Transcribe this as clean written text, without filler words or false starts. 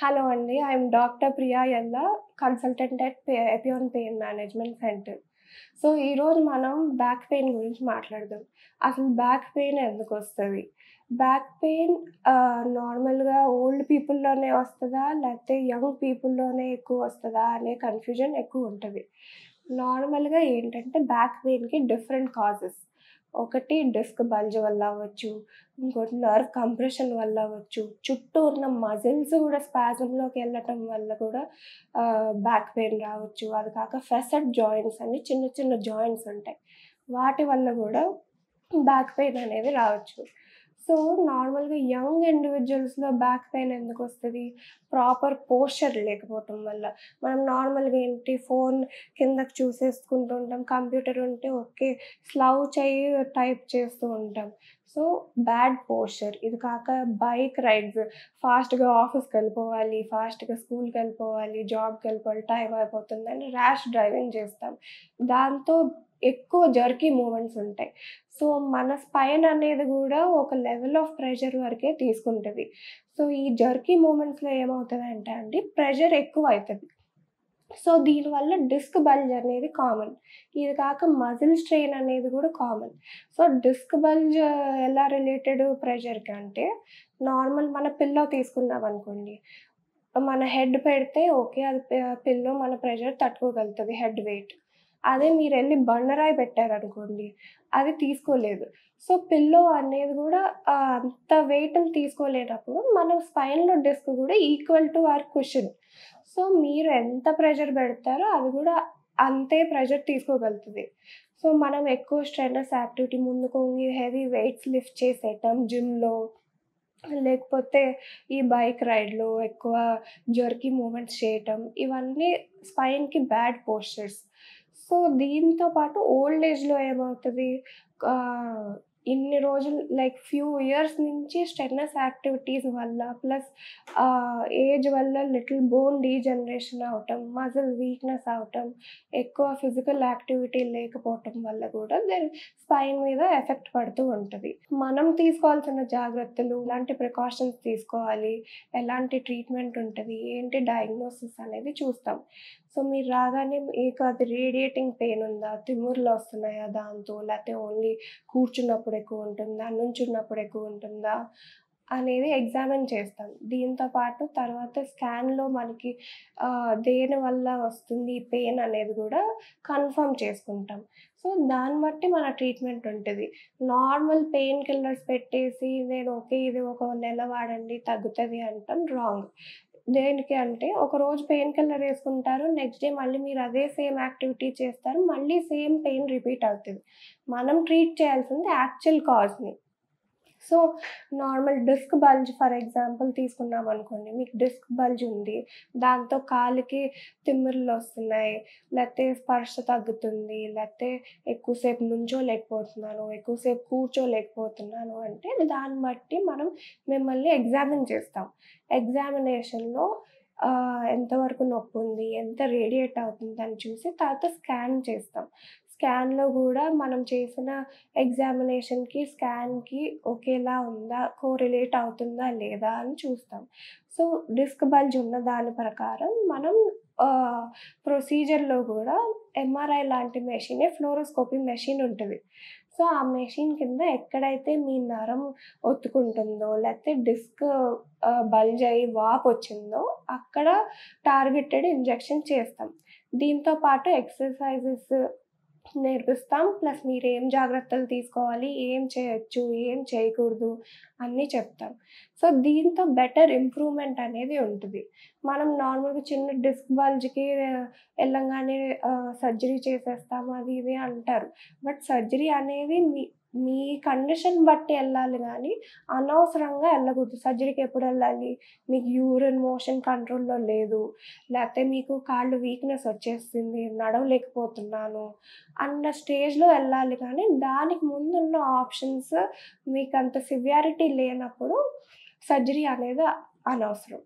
Hello అండి. I'm doctor Priya Yalla, consultant at ఎపియాన్ pain management centre. So, ఈరోజు మనం బ్యాక్ పెయిన్ గురించి మాట్లాడదాం. అసలు బ్యాక్ పెయిన్ ఎందుకొస్తది? బ్యాక్ పెయిన్ నార్మల్‌గా ఓల్డ్ పీపుల్‌లోనే వస్తదా? లేకపోతే యంగ్ పీపుల్‌లోనే ఎక్కువొస్తదా? అనే కన్‌ఫ్యూజన్ ఎక్కువుంటది. నార్మల్‌గా ఏంటంటే బ్యాక్ పెయిన్‌కి డిఫరెంట్ కాజెస్. ఒకటి డిస్క్ బల్జ్ వల్ల అవ్వచ్చు. ఇంకోటి నర్వ్ కంప్రెషన్ వల్ల అవ్వచ్చు. చుట్టూ ఉన్న మజిల్స్ గూడా స్పాజమ్‌లోకెళ్ళటం వల్ల కూడా బ్యాక్ పెయిన్ రావచ్చు. అది కాక ఫెసెట్ జాయింట్స్ అని చిన్న చిన్న జాయింట్స్ ఉంటాయి. వాటి వల్ల గూడా బ్యాక్ పెయిన్ అనేది రావచ్చు. సో, నార్మల్‌గా యంగ్ ఇండివిడ్యువల్స్‌లో బ్యాక్ పెయిన్ ఎందుకొస్తది? ప్రాపర్ పోస్చర్ లేకపోవటం వల్ల. మనం నార్మల్‌గా ఏంటి ఫోన్ కిందకి చూసేసుకుంటూ ఉంటాం. కంప్యూటర్ ఉంటే ఓకే. స్లౌచ్ అయ్యి టైప్ చేస్తూ ఉంటాం. So, bad posture. ఇది కాక బైక్ రైడ్స్ ఫాస్ట్‌గా ఆఫీస్‌కెళ్ళిపోవాలి, ఫాస్ట్‌గా స్కూల్‌కెళ్ళిపోవాలి, జాబ్‌కెళ్ళిపోవాలి, టైం అయిపోతుందని ర్యాష్ డ్రైవింగ్ చేస్తాం. దాంతో ఎక్కువ జర్కీ మూవ్‌మెంట్స్ ఉంటాయి. సో, మన స్పైన్ అనేది గూడా ఒక లెవెల్ ఆఫ్ ప్రెషర్ వరకే తీసుకుంటది. సో, ఈ జర్కీ మూవ్‌మెంట్స్‌లో ఏమవుతదంటే అండి ప్రెషర్ ఎక్కువైతది. సో, దీనివల్ల డిస్క్ బల్జ్ అనేది కామన్. ఇది కాక మజిల్ స్ట్రెయిన్ అనేది గూడా కామన్. సో, డిస్క్ బల్జ్ ఎలా రిలేటెడ్ ప్రెషర్‌కి అంటే నార్మల్ మన పిల్లో తీసుకున్నామనుకోండి. మన హెడ్ పెడితే ఓకే. అది పిల్లో మన ప్రెషర్ తట్టుకోగలుగుతది హెడ్ వెయిట్. అదే మీరెళ్లి బండరాయి పెట్టారనుకోండి, అది తీసుకోలేదు. సో, పిల్లో అనేది గూడా అంత వెయిట్‌ని తీసుకోలేనప్పుడు మన స్పైన్‌లో డిస్క్ గూడా equal to our cushion. So, మీరు ఎంత ప్రెషర్ పెడతారో అది గూడా అంతే ప్రెషర్ తీసుకోగలుగుతది. సో, మనం ఎక్కువ strainers activity ముందుకొంగి heavy weights lift చేసేయటం జిమ్‌లో, లేకపోతే ఈ బైక్ రైడ్‌లో ఎక్కువ జర్కీ మూవ్‌మెంట్స్ చేయటం, ఇవన్నీ స్పైన్‌కి బ్యాడ్ పోస్చర్స్. సో, దీంతో పాటు ఓల్డ్ ఏజ్‌లో ఏమవుతది ఆహ్, ఇన్ని రోజులు లైక్ ఫ్యూ ఇయర్స్ నుంచి స్ట్రెయినర్స్ యాక్టివిటీస్ వల్ల ప్లస్ ఏజ్ వల్ల లిటిల్ బోన్ డీజనరేషన్ అవ్వటం, మజిల్ వీక్‌నెస్ అవ్వటం, ఎక్కువ ఫిజికల్ యాక్టివిటీ లేకపోవటం వల్ల గూడా స్పైన్ మీద ఎఫెక్ట్ పడుతూ ఉంటది. మనం తీసుకోవాల్సిన జాగ్రత్తలు, ఎలాంటి ప్రికాషన్స్ తీసుకోవాలి, ఎలాంటి ట్రీట్మెంట్ ఉంటది, ఏంటి డయాగ్నోసిస్ అనేది చూస్తాం. సో, మీరు రాగానే మీకు అది రేడియేటింగ్ పెయిన్ ఉందా? తిమ్మిర్లొస్తున్నాయా దాంతో? లేతే ఓన్లీ కూర్చున్నప్పుడు ఎక్కువుంటుందా? నుంచున్నప్పుడు ఎక్కువుంటుందా? అనేది ఎగ్జామిన్ చేస్తాం. దీంతో పాటు తర్వాత స్కాన్‌లో మనకి దేనివల్ల వస్తుంది ఈ పెయిన్ అనేది గూడా కన్ఫర్మ్ చేసుకుంటాం. సో, దాన్ని బట్టి మన ట్రీట్మెంట్ ఉంటది. నార్మల్ పెయిన్ కిల్లర్స్ పెట్టేసి నేను ఓకే. ఇది ఒక నెల వాడండి తగ్గుతది అనటం రాంగ్. దేనికి అంటే ఒకరోజు పెయిన్ కిల్లర్ యేసుకుంటారు. నెక్స్ట్ డే మళ్ళీ మీరు అదే సేమ్ యాక్టివిటీ చేస్తారు. మళ్ళీ సేమ్ పెయిన్ రిపీట్ అవుతది. మనం ట్రీట్ చేయాల్సింది యాక్చువల్ కాజ్‌ని. So, normal disc bulge for example తీసుకున్నామనుకోండి. మీకు డిస్క్ బల్జ్ ఉంది. దాంతో కాలికి తిమ్మిర్లొస్తున్నాయి. లేతే స్పర్శ తగ్గుతుంది. లేతే ఎక్కువసేపు నుంచోలేకపోతున్నాను, ఎక్కువసేపు కూర్చోలేకపోతున్నాను అంటే దాన్ని బట్టి మనం మిమ్మల్ని ఎగ్జామిన్ చేస్తాం. ఎగ్జామినేషన్‌లో ఎంతవరకు నొప్పుంది, ఎంత రేడియేట్ అవుతుందని చూసి తర్వాత స్కాన్ చేస్తాం. స్కాన్‌లో గూడా మనం చేసిన ఎగ్జామినేషన్‌కి, స్కాన్‌కి ఒకేలా ఉందా? కోరిలేట్ అవుతుందా? లేదా? అని చూస్తాం. సో, డిస్క్ బల్జ్ ఉన్న దాని ప్రకారం మనం ప్రొసీజర్‌లో గూడా ఎంఆర్ఐ లాంటి మెషినే ఫ్లోరోస్కోపీ మెషిన్ ఉంటది. సో, ఆ మెషిన్ కింద ఎక్కడైతే మీ నరం ఒత్తుకుంటుందో, లేతే డిస్క్ బల్జ్ అయ్యి వాపొచ్చిందో అక్కడ టార్గెటెడ్ ఇంజెక్షన్ చేస్తాం. దీంతో పాటు ఎక్సర్‌సైజెస్ నేర్పిస్తాం. ప్లస్ మీరేం జాగ్రత్తలు తీసుకోవాలి, ఏం చేయొచ్చు, ఏం చేయకూడదు అన్నీ చెప్తాం. సో, దీంతో బెటర్ ఇంప్రూవ్‌మెంట్ అనేది ఉంటది. మనం నార్మల్‌గా చిన్న డిస్క్ బల్జ్‌కి ఎళ్ళంగానే సర్జరీ చేసేస్తాము అది ఇది అంటారు. బట్ సర్జరీ అనేది మీ మీ కండిషన్ బట్టి ఎళ్ళాలి గానీ, అనవసరంగా ఎళ్ళకూడదు. సర్జరీకి ఎప్పుడెళ్ళాలి? మీకు యూరిన్ మోషన్ కంట్రోల్‌లో లేదు. లేతే మీకు కాళ్ళు వీక్‌నెస్ వచ్చేసింది, నడవలేకపోతున్నాను అన్న స్టేజ్‌లో ఎళ్ళాలి కానీ, దానికి ముందున్న ఆప్షన్స్ మీకంత సివియారిటీ లేనప్పుడు సర్జరీ అనేది అనవసరం.